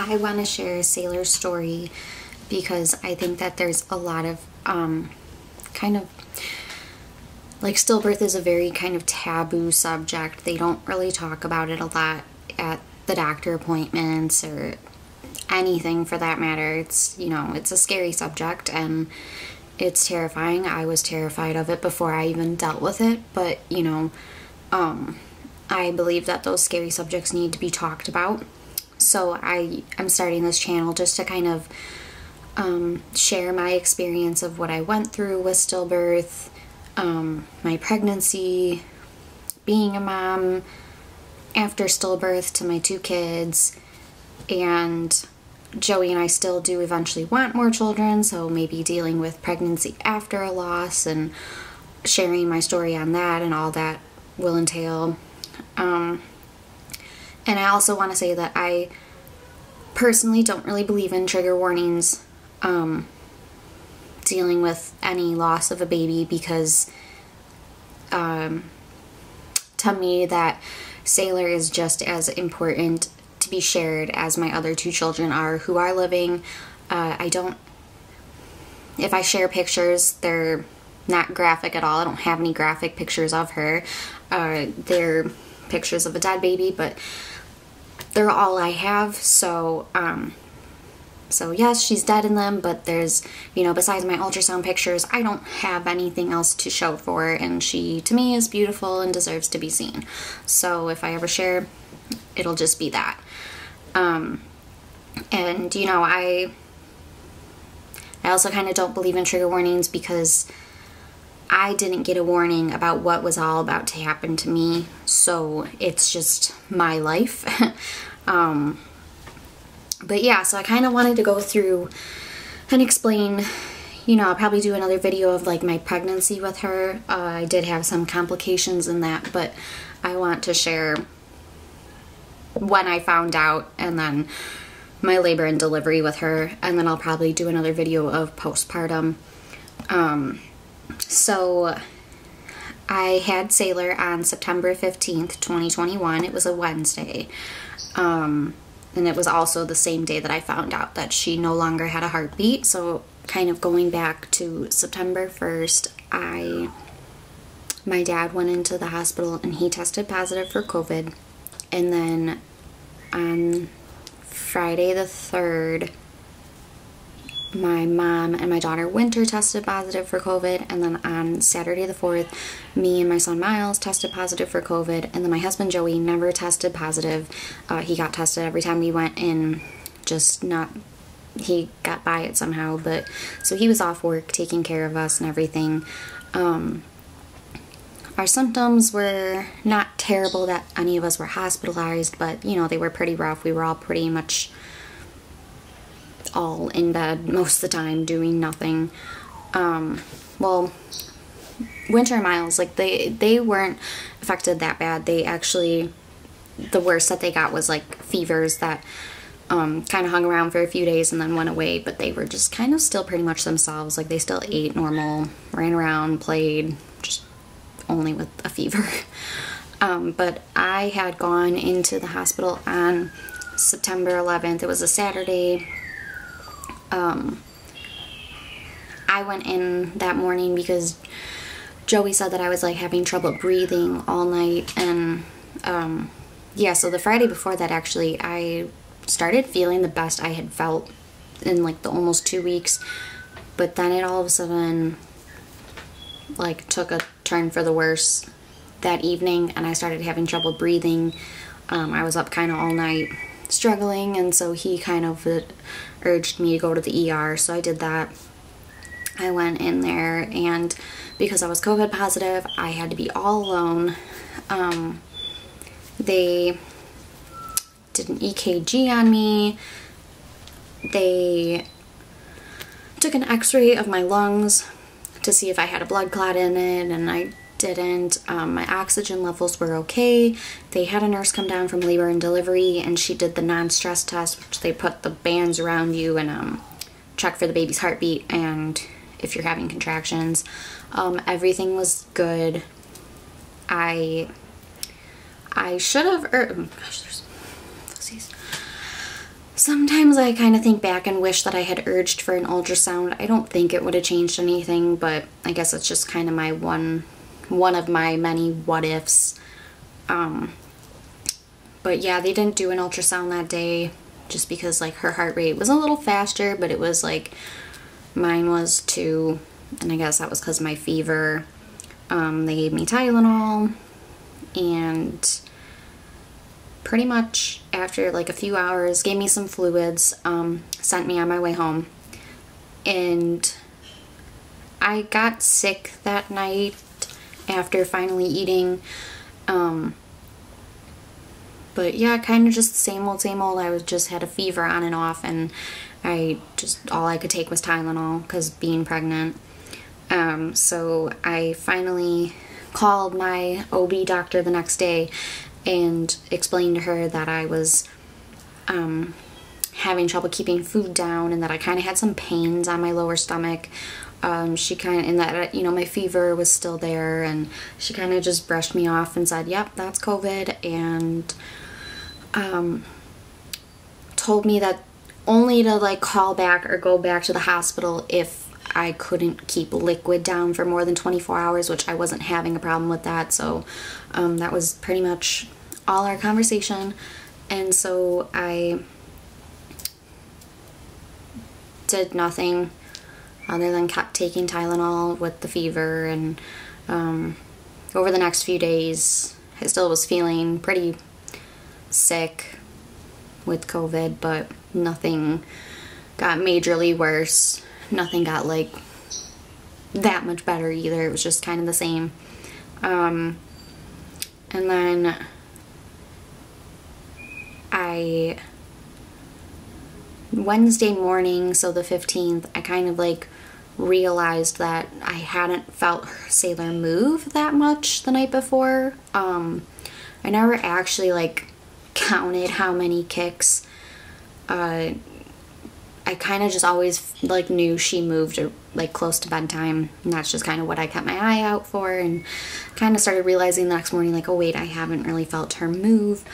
I want to share Saylor's story because I think that there's a lot of kind of like stillbirth is a very kind of taboo subject. They don't really talk about it a lot at the doctor appointments or anything for that matter. It's, you know, it's a scary subject and it's terrifying. I was terrified of it before I even dealt with it, but you know, I believe that those scary subjects need to be talked about. So I'm starting this channel just to kind of share my experience of what I went through with stillbirth, my pregnancy, being a mom after stillbirth to my 2 kids, and Joey and I still do eventually want more children, so maybe dealing with pregnancy after a loss and sharing my story on that and all that will entail. And I also want to say that I personally don't really believe in trigger warnings dealing with any loss of a baby, because to me that Saylor is just as important to be shared as my other 2 children are, who are living. If I share pictures, they're not graphic at all. I don't have any graphic pictures of her. They're pictures of a dead baby, but they're all I have. So yes, she's dead in them, but there's, you know, besides my ultrasound pictures, I don't have anything else to show for her, and she, to me, is beautiful and deserves to be seen. So if I ever share, it'll just be that. And, you know, I also kind of don't believe in trigger warnings because I didn't get a warning about what was all about to happen to me, so it's just my life. But yeah, so I kind of wanted to go through and explain, you know, I'll probably do another video of like my pregnancy with her. I did have some complications in that, but I want to share when I found out, and then my labor and delivery with her, and then I'll probably do another video of postpartum. So I had Saylor on September 15th, 2021. It was a Wednesday. And it was also the same day that I found out that she no longer had a heartbeat. So kind of going back to September 1st, my dad went into the hospital and he tested positive for COVID. And then on Friday the 3rd, my mom and my daughter Winter tested positive for COVID, and then on Saturday the 4th, me and my son Miles tested positive for COVID, and then my husband Joey never tested positive. He got tested every time we went in, just not, he got by it somehow, but, so he was off work taking care of us and everything. Our symptoms were not terrible that any of us were hospitalized, but, you know, they were pretty rough. We were all pretty much all in bed most of the time doing nothing. Well, Winter and Miles, like they weren't affected that bad. They actually, the worst that they got was like fevers that kind of hung around for a few days and then went away, but they were just kind of still pretty much themselves. Like they still ate normal, ran around, played, just only with a fever. But I had gone into the hospital on September 11th. It was a Saturday. I went in that morning because Joey said that I was like having trouble breathing all night, and yeah, so the Friday before that actually I started feeling the best I had felt in like the almost 2 weeks, but then it all of a sudden like took a turn for the worse that evening, and I started having trouble breathing. I was up kind of all night struggling, and so he kind of urged me to go to the ER, so I did that. I went in there, and because I was COVID positive, I had to be all alone. They did an EKG on me. They took an x-ray of my lungs to see if I had a blood clot in it, and I didn't. My oxygen levels were okay. They had a nurse come down from labor and delivery, and she did the non-stress test, which they put the bands around you and check for the baby's heartbeat and if you're having contractions. Everything was good. I should have, oh gosh, there's fuzzies. sometimes I kind of think back and wish that I had urged for an ultrasound. I don't think it would have changed anything, but I guess it's just kind of my one of my many what ifs. But yeah, they didn't do an ultrasound that day just because like her heart rate was a little faster, but it was like mine was too, and I guess that was because of my fever. They gave me Tylenol, and pretty much after like a few hours gave me some fluids, sent me on my way home. And I got sick that night after finally eating. But yeah, kind of just the same old, same old. I was just had a fever on and off, and all I could take was Tylenol because being pregnant. So I finally called my OB doctor the next day and explained to her that I was having trouble keeping food down, and that I kind of had some pains on my lower stomach. And that, you know, my fever was still there, and she kind of just brushed me off and said, yep, that's COVID, and told me that only to like call back or go back to the hospital if I couldn't keep liquid down for more than 24 hours, which I wasn't having a problem with that. So that was pretty much all our conversation. And so I did nothing other than kept taking Tylenol with the fever, and over the next few days I still was feeling pretty sick with COVID, but nothing got majorly worse. Nothing got like that much better either. It was just kind of the same. And then Wednesday morning, so the 15th, I kind of like realized that I hadn't felt Saylor move that much the night before. I never actually like counted how many kicks. I kind of just always like knew she moved like close to bedtime, and that's just kind of what I kept my eye out for, and kind of started realizing the next morning like, oh wait, I haven't really felt her move.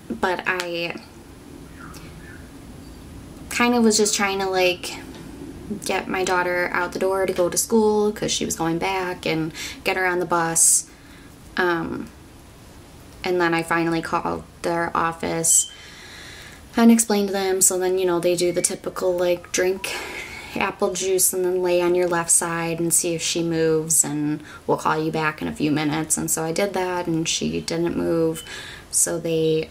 But I kind of was just trying to like get my daughter out the door to go to school because she was going back, and get her on the bus. And then I finally called their office and explained to them. So then, you know, they do the typical like drink apple juice and then lay on your left side and see if she moves, and we'll call you back in a few minutes. And so I did that, and she didn't move. So they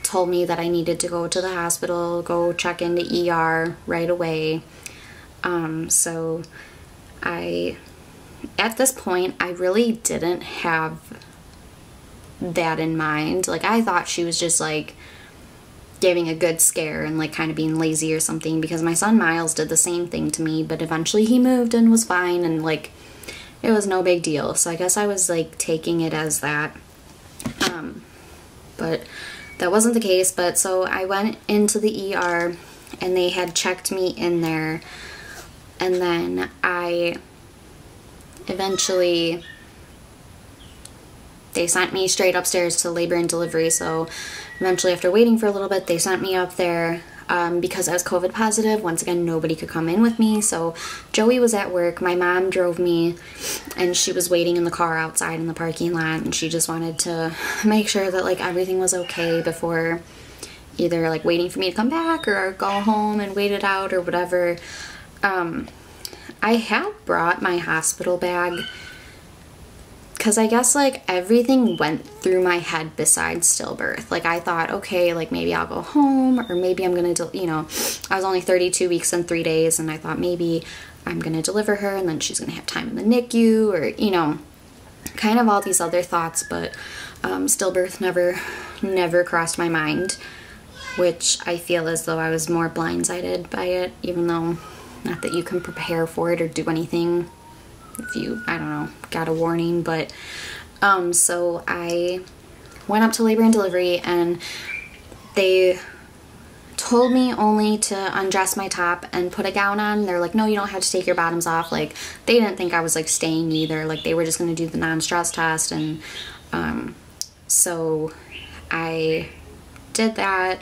told me that I needed to go to the hospital, go check into ER right away. So at this point, I really didn't have that in mind. Like, I thought she was just like giving a good scare and like kind of being lazy or something, because my son Miles did the same thing to me, but eventually he moved and was fine, and like it was no big deal. So I guess I was like taking it as that. But that wasn't the case. But so I went into the ER, and they had checked me in there, and then they sent me straight upstairs to labor and delivery. So eventually, after waiting for a little bit, they sent me up there because I was COVID positive. Once again, nobody could come in with me. So Joey was at work. My mom drove me, and she was waiting in the car outside in the parking lot, and she just wanted to make sure that like everything was okay before either like waiting for me to come back or go home and wait it out or whatever. I had brought my hospital bag because I guess like everything went through my head besides stillbirth. Like, I thought, okay, like maybe I'll go home, or maybe I'm gonna, you know, I was only 32 weeks and 3 days, and I thought maybe I'm gonna deliver her and then she's gonna have time in the NICU, or, you know, kind of all these other thoughts. But stillbirth never crossed my mind, which I feel as though I was more blindsided by it, even though not that you can prepare for it or do anything if you, I don't know, got a warning. But so I went up to labor and delivery, and they told me only to undress my top and put a gown on. They're like, no, you don't have to take your bottoms off. Like, they didn't think I was like staying either. Like, they were just going to do the non-stress test. And so I did that.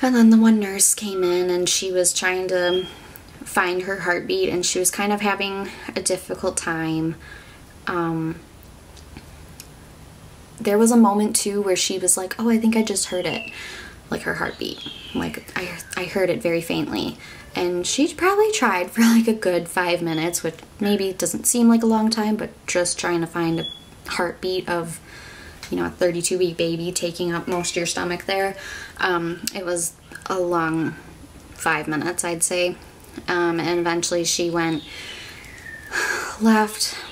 And then the one nurse came in and she was trying to find her heartbeat, and she was kind of having a difficult time. There was a moment too where she was like, oh, I think I just heard it, like her heartbeat, like I heard it very faintly. And she probably tried for like a good 5 minutes, which maybe doesn't seem like a long time, but just trying to find a heartbeat of, you know, a 32-week baby taking up most of your stomach there. It was a long 5 minutes, I'd say. And eventually she left,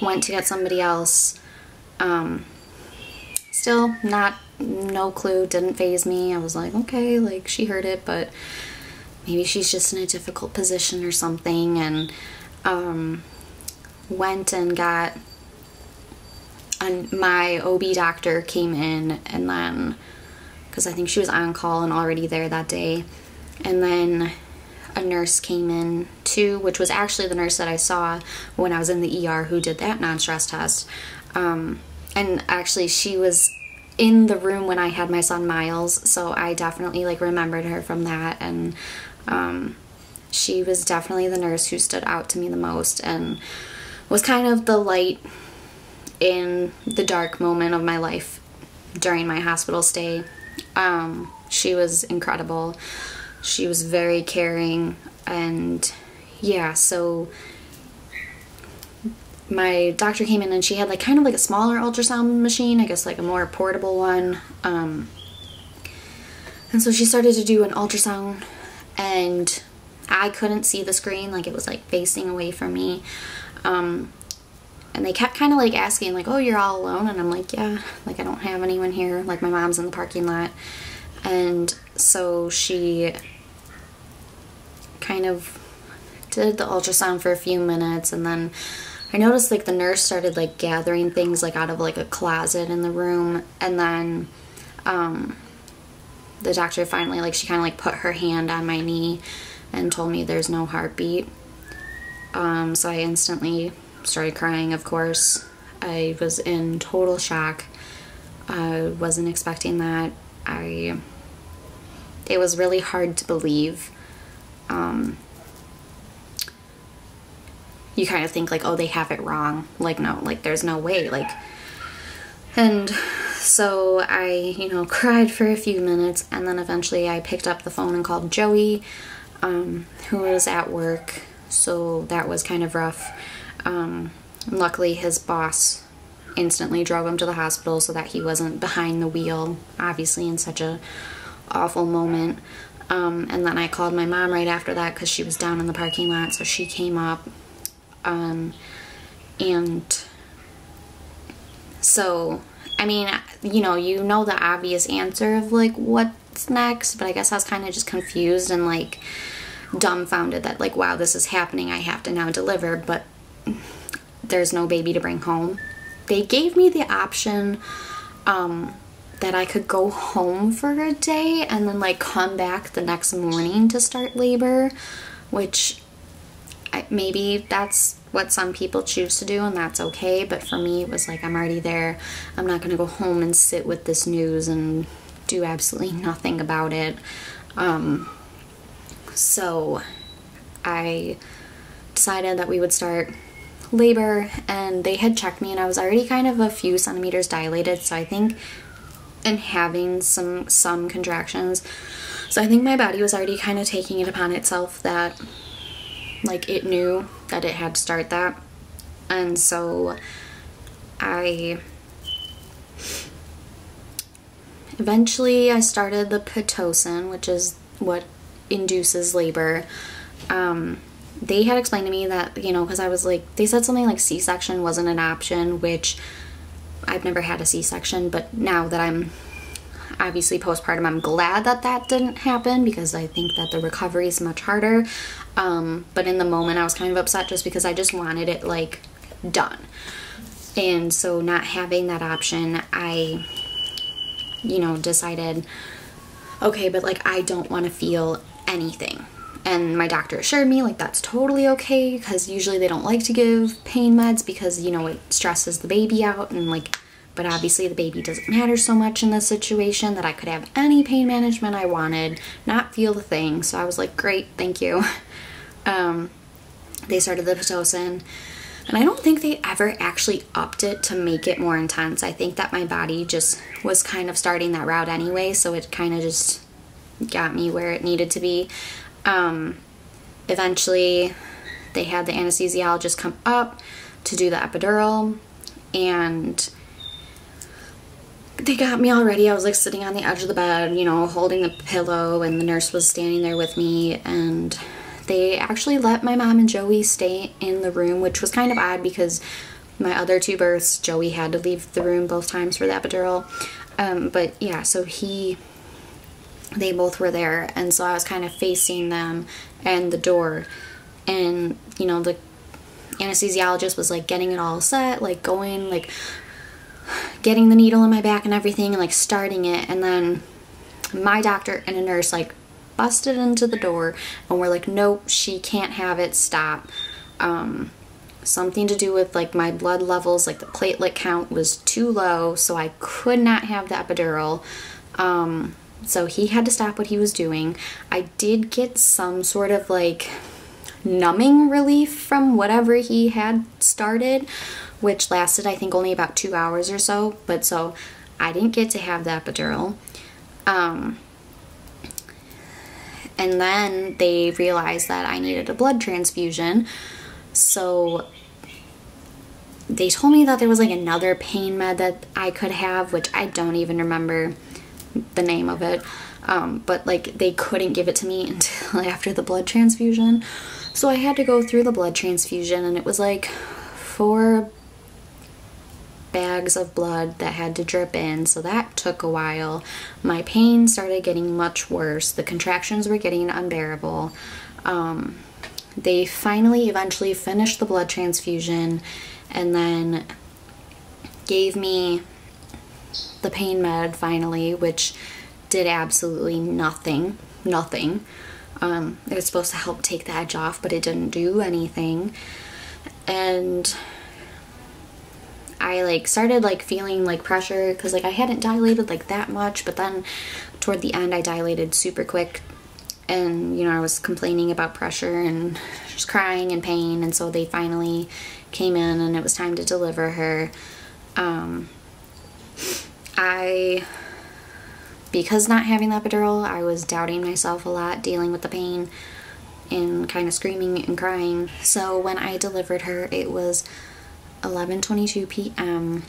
went to get somebody else. Still no clue, didn't faze me. I was like, okay, like she heard it, but maybe she's just in a difficult position or something. And went and got, my OB doctor came in, and then, because I think she was on call and already there that day, and then a nurse came in too, which was actually the nurse that I saw when I was in the ER who did that non-stress test. And actually she was in the room when I had my son Miles, so I definitely like remembered her from that. And she was definitely the nurse who stood out to me the most and was kind of the light in the dark moment of my life during my hospital stay. She was incredible. She was very caring, and yeah, so my doctor came in and she had like kind of like a smaller ultrasound machine, I guess like a more portable one. And so she started to do an ultrasound, and I couldn't see the screen, like it was like facing away from me. And they kept kind of like asking like, oh, you're all alone? And I'm like, yeah, like I don't have anyone here, like my mom's in the parking lot. And so she kind of did the ultrasound for a few minutes, and then I noticed like the nurse started like gathering things like out of like a closet in the room, and then the doctor finally, like she kind of like put her hand on my knee and told me there's no heartbeat. So I instantly started crying, of course. I was in total shock. I wasn't expecting that. It was really hard to believe. You kind of think like, oh, they have it wrong. Like, no, like there's no way, like. And so I, you know, cried for a few minutes, and then eventually I picked up the phone and called Joey, who was at work. So that was kind of rough. Luckily his boss instantly drove him to the hospital so that he wasn't behind the wheel, obviously in such a awful moment. And then I called my mom right after that because she was down in the parking lot, so she came up. And so, I mean, you know the obvious answer of like what's next, but I guess I was kind of just confused and like dumbfounded that like, wow, this is happening, I have to now deliver, but there's no baby to bring home. They gave me the option that I could go home for a day and then like come back the next morning to start labor, which maybe that's what some people choose to do, and that's okay, but for me it was like, I'm already there. I'm not gonna go home and sit with this news and do absolutely nothing about it. So I decided that we would start labor, and they had checked me and I was already kind of a few centimeters dilated, so I think, and having some contractions, so I think my body was already kind of taking it upon itself that like it knew that it had to start that. And so eventually I started the Pitocin, which is what induces labor. They had explained to me that, you know, because I was like, they said something like C-section wasn't an option, which I've never had a C-section, but now that I'm obviously postpartum, I'm glad that that didn't happen, because I think that the recovery is much harder. But in the moment I was kind of upset just because I just wanted it like done. And so not having that option, I, you know, decided, okay, but like I don't want to feel anything. And my doctor assured me like that's totally okay, because usually they don't like to give pain meds because, you know, it stresses the baby out, and like but obviously the baby doesn't matter so much in this situation, that I could have any pain management I wanted, not feel the thing. So I was like, great, thank you. They started the Pitocin, and I don't think they ever actually upped it to make it more intense. I think that my body just was kind of starting that route anyway, so it kind of just got me where it needed to be. Eventually they had the anesthesiologist come up to do the epidural, and they got me all ready. I was like sitting on the edge of the bed, you know, holding the pillow, and the nurse was standing there with me, and they actually let my mom and Joey stay in the room, which was kind of odd because my other 2 births, Joey had to leave the room both times for the epidural. But yeah, so they both were there, and so I was kind of facing them and the door, and you know, the anesthesiologist was like getting it all set, like going, like getting the needle in my back and everything, and like starting it, and then my doctor and a nurse like busted into the door and were like, nope, she can't have it, stop. Something to do with like my blood levels, like the platelet count was too low, so I could not have the epidural. So he had to stop what he was doing. I did get some sort of like numbing relief from whatever he had started, which lasted I think only about 2 hours or so, but so I didn't get to have the epidural. And then they realized that I needed a blood transfusion, so they told me that there was like another pain med that I could have, which I don't even remember the name of it, but like they couldn't give it to me until after the blood transfusion. So I had to go through the blood transfusion, and it was like 4 bags of blood that had to drip in, so that took a while. My pain started getting much worse. The contractions were getting unbearable. They finally eventually finished the blood transfusion and then gave me the pain med finally, which did absolutely nothing. It was supposed to help take the edge off, but it didn't do anything. And I like started like feeling like pressure because like I hadn't dilated like that much, but then toward the end I dilated super quick, and you know, I was complaining about pressure and just crying and pain, and so they finally came in and it was time to deliver her. Because not having the epidural, I was doubting myself a lot, dealing with the pain and kind of screaming and crying. So when I delivered her, it was 11:22 p.m.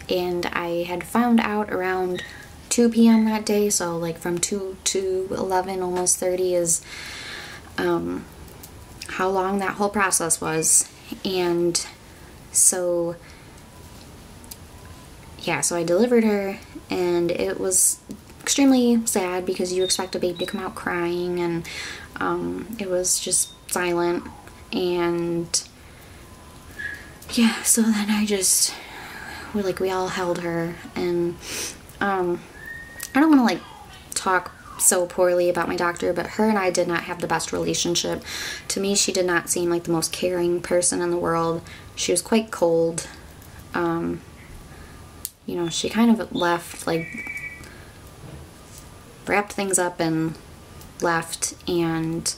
and I had found out around 2 p.m. that day, so like from 2 to 11, almost 30 is how long that whole process was. And so yeah, so I delivered her, and it was extremely sad because you expect a baby to come out crying, and it was just silent. And yeah, so then we all held her, and I don't want to like talk so poorly about my doctor, but her and I did not have the best relationship. To me, she did not seem like the most caring person in the world. She was quite cold. You know, she kind of left, like, wrapped things up and left, and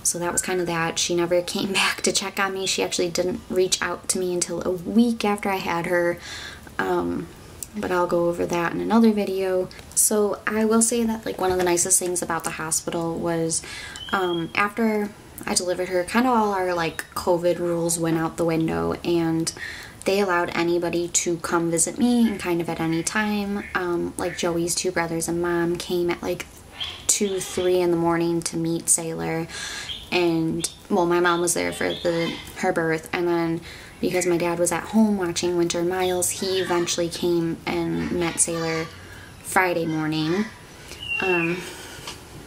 so that was kind of that. She never came back to check on me. She actually didn't reach out to me until a week after I had her, but I'll go over that in another video. So I will say that like one of the nicest things about the hospital was after I delivered her, kind of all our like COVID rules went out the window, and they allowed anybody to come visit me and kind of at any time. Like Joey's 2 brothers and mom came at like 2, 3 in the morning to meet Saylor, and well, my mom was there for her birth, and then because my dad was at home watching Winter Miles, he eventually came and met Saylor Friday morning.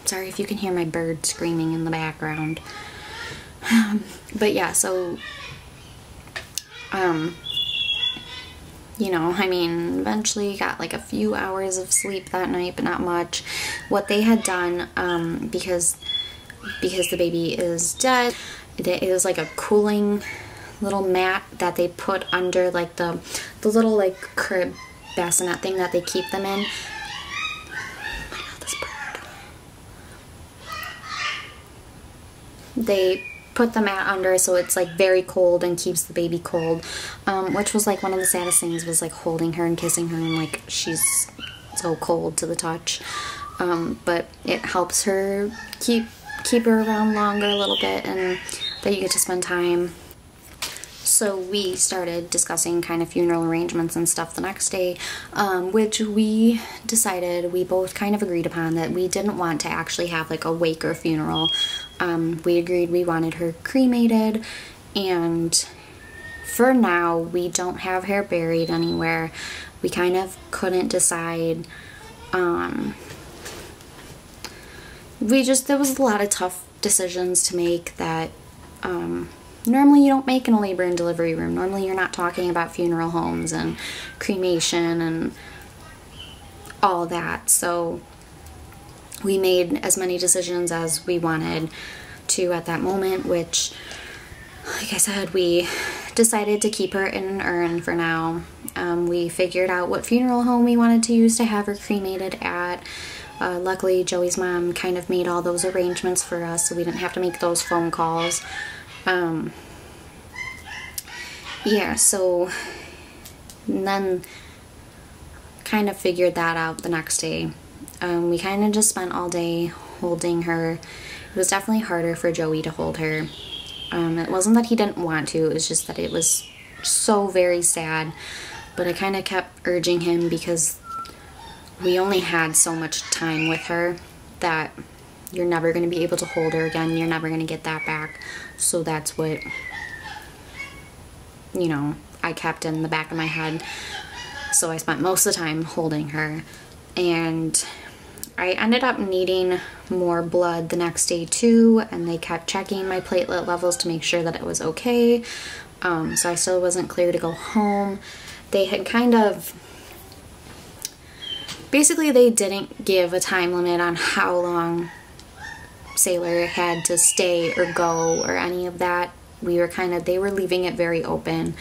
Sorry if you can hear my bird screaming in the background. But yeah, so you know, I mean, eventually got like a few hours of sleep that night, but not much. What they had done, because the baby is dead, it was like a cooling little mat that they put under like the the little like crib bassinet thing that they keep them in. Oh my God, this bird. They put the mat under so it's like very cold and keeps the baby cold, which was like one of the saddest things, was like holding her and kissing her and like she's so cold to the touch. But it helps her keep her around longer a little bit, and that you get to spend time. So we started discussing kind of funeral arrangements and stuff the next day, which we decided, we both kind of agreed upon that we didn't want to actually have like a wake or funeral. We agreed we wanted her cremated, and for now we don't have her buried anywhere. We kind of couldn't decide. There was a lot of tough decisions to make that normally you don't make in a labor and delivery room. Normally you're not talking about funeral homes and cremation and all that. So we made as many decisions as we wanted to at that moment, which, like I said, we decided to keep her in an urn for now. We figured out what funeral home we wanted to use to have her cremated at. Luckily, Joey's mom kind of made all those arrangements for us, so we didn't have to make those phone calls. Yeah, so then kind of figured that out the next day. We kind of just spent all day holding her. It was definitely harder for Joey to hold her. It wasn't that he didn't want to, it was just that it was so very sad. But I kind of kept urging him because we only had so much time with her that you're never going to be able to hold her again. You're never going to get that back. So that's what, you know, I kept in the back of my head. So I spent most of the time holding her. And I ended up needing more blood the next day too, and they kept checking my platelet levels to make sure that it was okay. So I still wasn't clear to go home. They had kind of, basically they didn't give a time limit on how long Saylor had to stay or go or any of that. We were they were leaving it very open.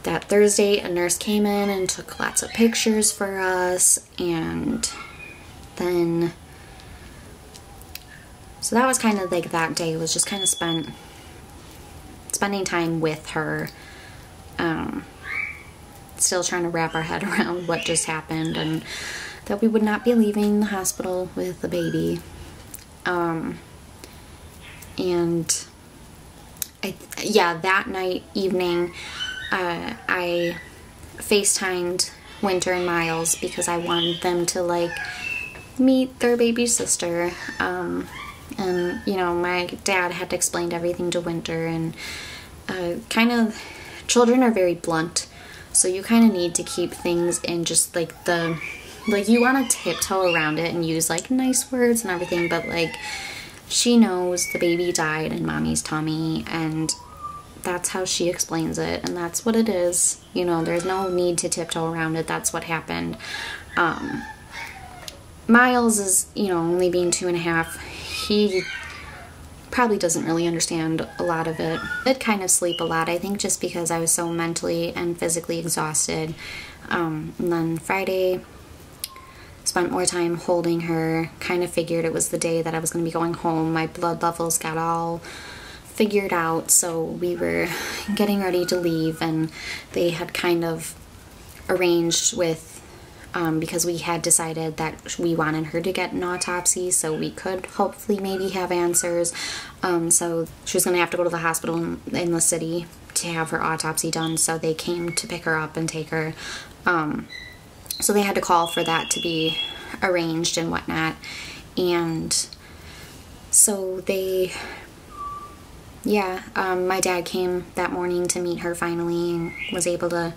That Thursday, a nurse came in and took lots of pictures for us, and then, so that was kind of like that day was just kind of spending time with her, still trying to wrap our head around what just happened and that we would not be leaving the hospital with the baby. And that evening, I FaceTimed Winter and Miles because I wanted them to like meet their baby sister. And you know, my dad had to explain everything to Winter, and children are very blunt, so you kind of need to keep things in just like you want to tiptoe around it and use like nice words and everything, but like she knows the baby died in mommy's tummy, and that's how she explains it, and that's what it is. You know, there's no need to tiptoe around it. That's what happened. Miles is, you know, only being 2.5. He probably doesn't really understand a lot of it. I did kind of sleep a lot, I think, just because I was so mentally and physically exhausted. And then Friday, spent more time holding her, kind of figured it was the day that I was going to be going home. My blood levels got all figured out, so we were getting ready to leave, and they had kind of arranged with, because we had decided that we wanted her to get an autopsy so we could hopefully maybe have answers. So she was going to have to go to the hospital in the city to have her autopsy done, so they came to pick her up and take her. So they had to call for that to be arranged and whatnot. And so they, my dad came that morning to meet her finally and was able to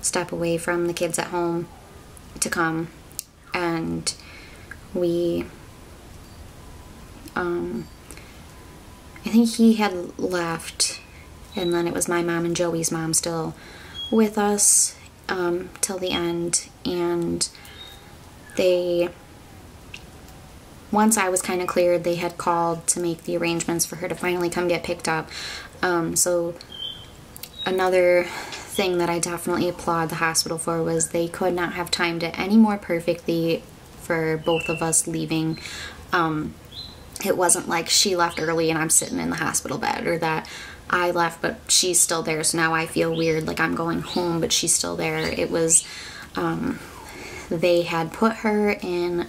step away from the kids at home to come. And we, I think he had left, and then it was my mom and Joey's mom still with us till the end. And they, once I was kind of cleared, they had called to make the arrangements for her to finally come get picked up. So another thing that I definitely applaud the hospital for was they could not have timed it any more perfectly for both of us leaving. It wasn't like she left early and I'm sitting in the hospital bed, or that I left but she's still there, so now I feel weird like I'm going home but she's still there. It was, they had put her in,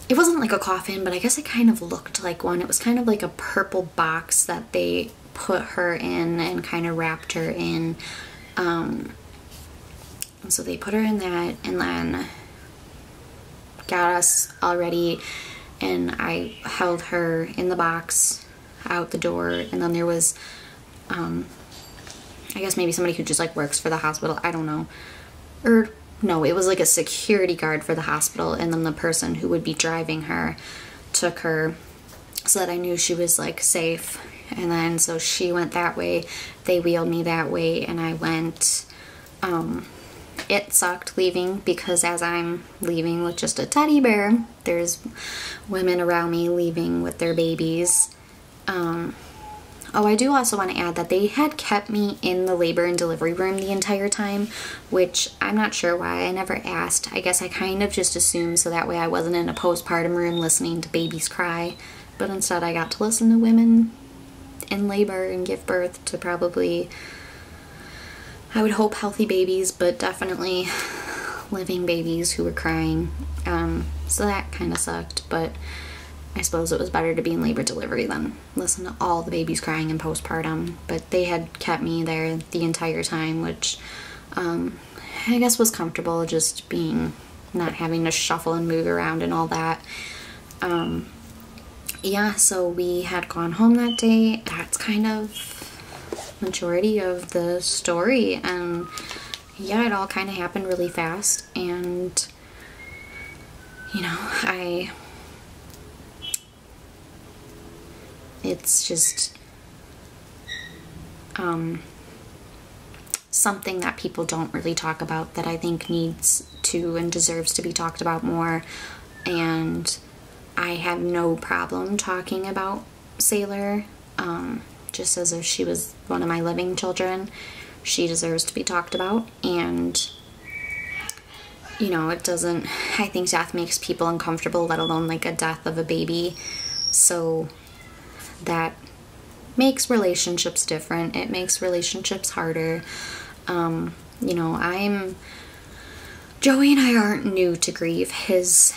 it wasn't like a coffin, but I guess it kind of looked like one. It was kind of like a purple box that they put her in and kind of wrapped her in. And so they put her in that and then got us all ready, and I held her in the box out the door, and then there was, I guess maybe somebody who just like works for the hospital, I don't know, or no, it was like a security guard for the hospital, and then the person who would be driving her took her so that I knew she was like safe. And then so she went that way, they wheeled me that way, and I went. It sucked leaving because as I'm leaving with just a teddy bear, there's women around me leaving with their babies. Oh, I do also want to add that they had kept me in the labor and delivery room the entire time, which I'm not sure why. I never asked. I guess I kind of just assumed so that way I wasn't in a postpartum room listening to babies cry, but instead I got to listen to women in labor and give birth to probably, I would hope, healthy babies, but definitely living babies who were crying. So that kind of sucked, but I suppose it was better to be in labor delivery than listen to all the babies crying in postpartum. But they had kept me there the entire time, which I guess was comfortable, just being, not having to shuffle and move around and all that. Yeah, so we had gone home that day. That's kind of majority of the story, and yeah, it all kind of happened really fast, and you know, it's just something that people don't really talk about that I think needs to and deserves to be talked about more. And I have no problem talking about Saylor, just as if she was one of my living children. She deserves to be talked about, and you know, it doesn't, I think death makes people uncomfortable, let alone like a death of a baby, so that makes relationships different. It makes relationships harder. You know, Joey and I aren't new to grief. His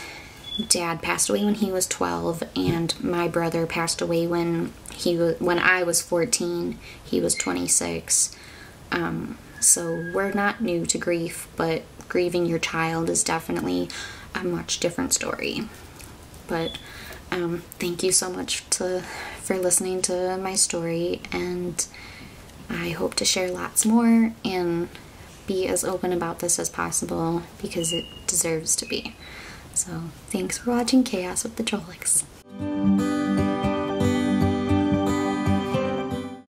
dad passed away when he was 12, and my brother passed away when I was 14. He was 26. So we're not new to grief, but grieving your child is definitely a much different story. But thank you so much for listening to my story, and I hope to share lots more and be as open about this as possible because it deserves to be. So thanks for watching Chaos with the Cioleks.